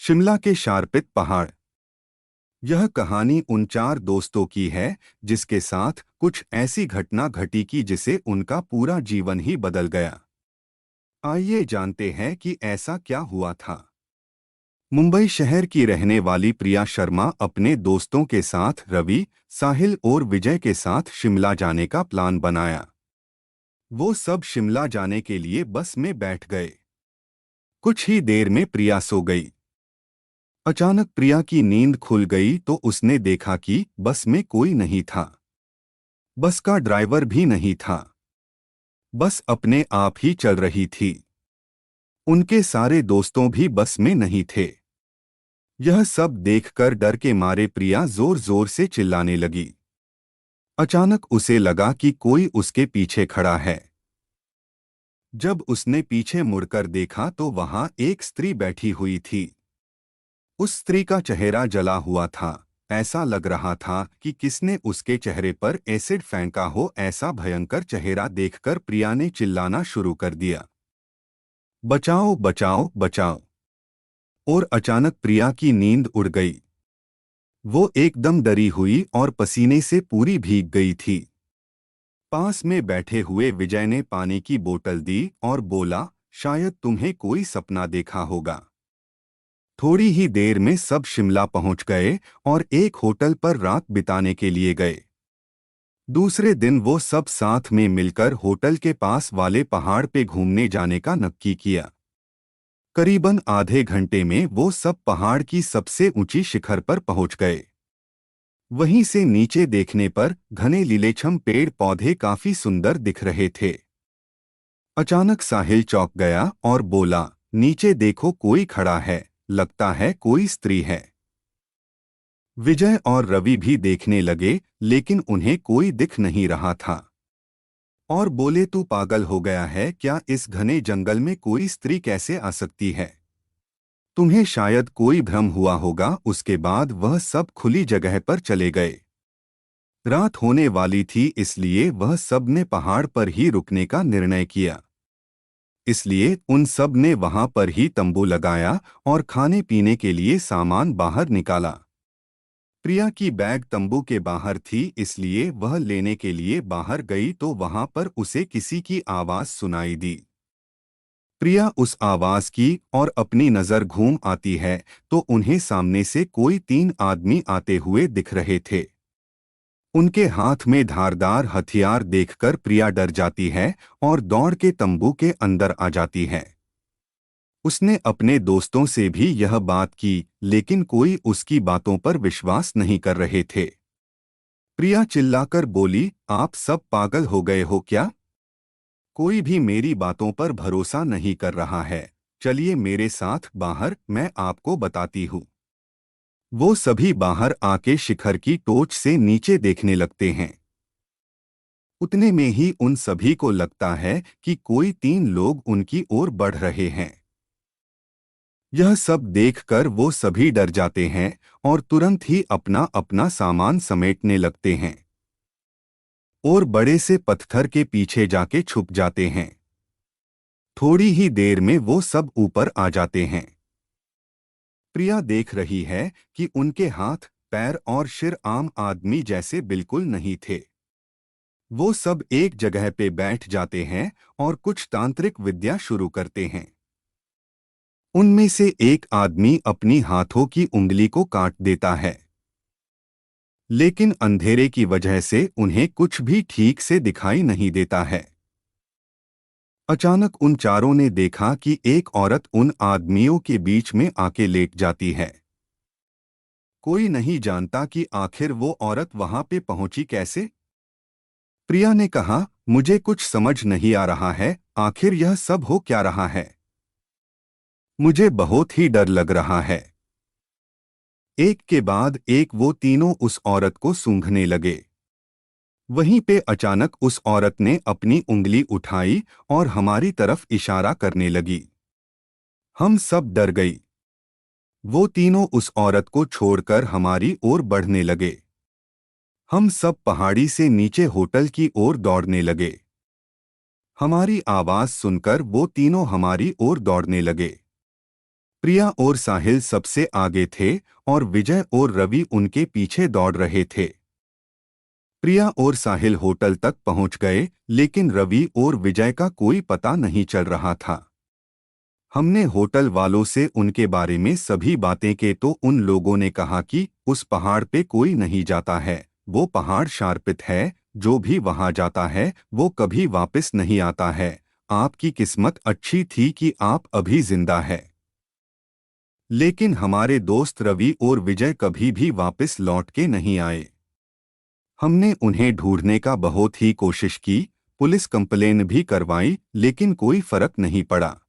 शिमला के शारपित पहाड़। यह कहानी उन चार दोस्तों की है जिसके साथ कुछ ऐसी घटना घटी कि जिसे उनका पूरा जीवन ही बदल गया। आइए जानते हैं कि ऐसा क्या हुआ था। मुंबई शहर की रहने वाली प्रिया शर्मा अपने दोस्तों के साथ रवि, साहिल और विजय के साथ शिमला जाने का प्लान बनाया। वो सब शिमला जाने के लिए बस में बैठ गए। कुछ ही देर में प्रिया सो गई। अचानक प्रिया की नींद खुल गई तो उसने देखा कि बस में कोई नहीं था। बस का ड्राइवर भी नहीं था। बस अपने आप ही चल रही थी। उनके सारे दोस्तों भी बस में नहीं थे। यह सब देखकर डर के मारे प्रिया जोर जोर से चिल्लाने लगी। अचानक उसे लगा कि कोई उसके पीछे खड़ा है। जब उसने पीछे मुड़कर देखा तो वहां एक स्त्री बैठी हुई थी। उस स्त्री का चेहरा जला हुआ था। ऐसा लग रहा था कि किसने उसके चेहरे पर एसिड फेंका हो। ऐसा भयंकर चेहरा देखकर प्रिया ने चिल्लाना शुरू कर दिया, बचाओ बचाओ बचाओ। और अचानक प्रिया की नींद उड़ गई। वो एकदम डरी हुई और पसीने से पूरी भीग गई थी। पास में बैठे हुए विजय ने पानी की बोतल दी और बोला, शायद तुम्हें कोई सपना देखा होगा। थोड़ी ही देर में सब शिमला पहुंच गए और एक होटल पर रात बिताने के लिए गए। दूसरे दिन वो सब साथ में मिलकर होटल के पास वाले पहाड़ पे घूमने जाने का नक्की किया। करीबन आधे घंटे में वो सब पहाड़ की सबसे ऊंची शिखर पर पहुंच गए। वहीं से नीचे देखने पर घने लीलेछम पेड़ पौधे काफी सुंदर दिख रहे थे। अचानक साहिल चौंक गया और बोला, नीचे देखो कोई खड़ा है, लगता है कोई स्त्री है। विजय और रवि भी देखने लगे लेकिन उन्हें कोई दिख नहीं रहा था और बोले, तू पागल हो गया है क्या? इस घने जंगल में कोई स्त्री कैसे आ सकती है? तुम्हें शायद कोई भ्रम हुआ होगा। उसके बाद वह सब खुली जगह पर चले गए। रात होने वाली थी इसलिए वह सब ने पहाड़ पर ही रुकने का निर्णय किया। इसलिए उन सब ने वहां पर ही तंबू लगाया और खाने पीने के लिए सामान बाहर निकाला। प्रिया की बैग तंबू के बाहर थी इसलिए वह लेने के लिए बाहर गई तो वहां पर उसे किसी की आवाज सुनाई दी। प्रिया उस आवाज की और अपनी नजर घूम आती है तो उन्हें सामने से कोई तीन आदमी आते हुए दिख रहे थे। उनके हाथ में धारदार हथियार देखकर प्रिया डर जाती है और दौड़ के तंबू के अंदर आ जाती है। उसने अपने दोस्तों से भी यह बात की लेकिन कोई उसकी बातों पर विश्वास नहीं कर रहे थे। प्रिया चिल्लाकर बोली, आप सब पागल हो गए हो क्या? कोई भी मेरी बातों पर भरोसा नहीं कर रहा है। चलिए मेरे साथ बाहर, मैं आपको बताती हूँ। वो सभी बाहर आके शिखर की टोच से नीचे देखने लगते हैं। उतने में ही उन सभी को लगता है कि कोई तीन लोग उनकी ओर बढ़ रहे हैं। यह सब देखकर वो सभी डर जाते हैं और तुरंत ही अपना अपना सामान समेटने लगते हैं और बड़े से पत्थर के पीछे जाके छुप जाते हैं। थोड़ी ही देर में वो सब ऊपर आ जाते हैं। प्रिया देख रही है कि उनके हाथ, पैर और सिर आम आदमी जैसे बिल्कुल नहीं थे। वो सब एक जगह पे बैठ जाते हैं और कुछ तांत्रिक विद्या शुरू करते हैं। उनमें से एक आदमी अपनी हाथों की उंगली को काट देता है लेकिन अंधेरे की वजह से उन्हें कुछ भी ठीक से दिखाई नहीं देता है। अचानक उन चारों ने देखा कि एक औरत उन आदमियों के बीच में आके लेट जाती है। कोई नहीं जानता कि आखिर वो औरत वहां पे पहुंची कैसे। प्रिया ने कहा, मुझे कुछ समझ नहीं आ रहा है, आखिर यह सब हो क्या रहा है? मुझे बहुत ही डर लग रहा है। एक के बाद एक वो तीनों उस औरत को सूंघने लगे। वहीं पे अचानक उस औरत ने अपनी उंगली उठाई और हमारी तरफ इशारा करने लगी। हम सब डर गई। वो तीनों उस औरत को छोड़कर हमारी ओर बढ़ने लगे। हम सब पहाड़ी से नीचे होटल की ओर दौड़ने लगे। हमारी आवाज सुनकर वो तीनों हमारी ओर दौड़ने लगे। प्रिया और साहिल सबसे आगे थे और विजय और रवि उनके पीछे दौड़ रहे थे। प्रिया और साहिल होटल तक पहुंच गए, लेकिन रवि और विजय का कोई पता नहीं चल रहा था। हमने होटल वालों से उनके बारे में सभी बातें की तो उन लोगों ने कहा कि उस पहाड़ पे कोई नहीं जाता है, वो पहाड़ शार्पित है, जो भी वहां जाता है वो कभी वापस नहीं आता है। आपकी किस्मत अच्छी थी कि आप अभी जिंदा है। लेकिन हमारे दोस्त रवि और विजय कभी भी वापस लौट के नहीं आए। हमने उन्हें ढूंढने का बहुत ही कोशिश की, पुलिस कंप्लेन भी करवाई, लेकिन कोई फर्क नहीं पड़ा।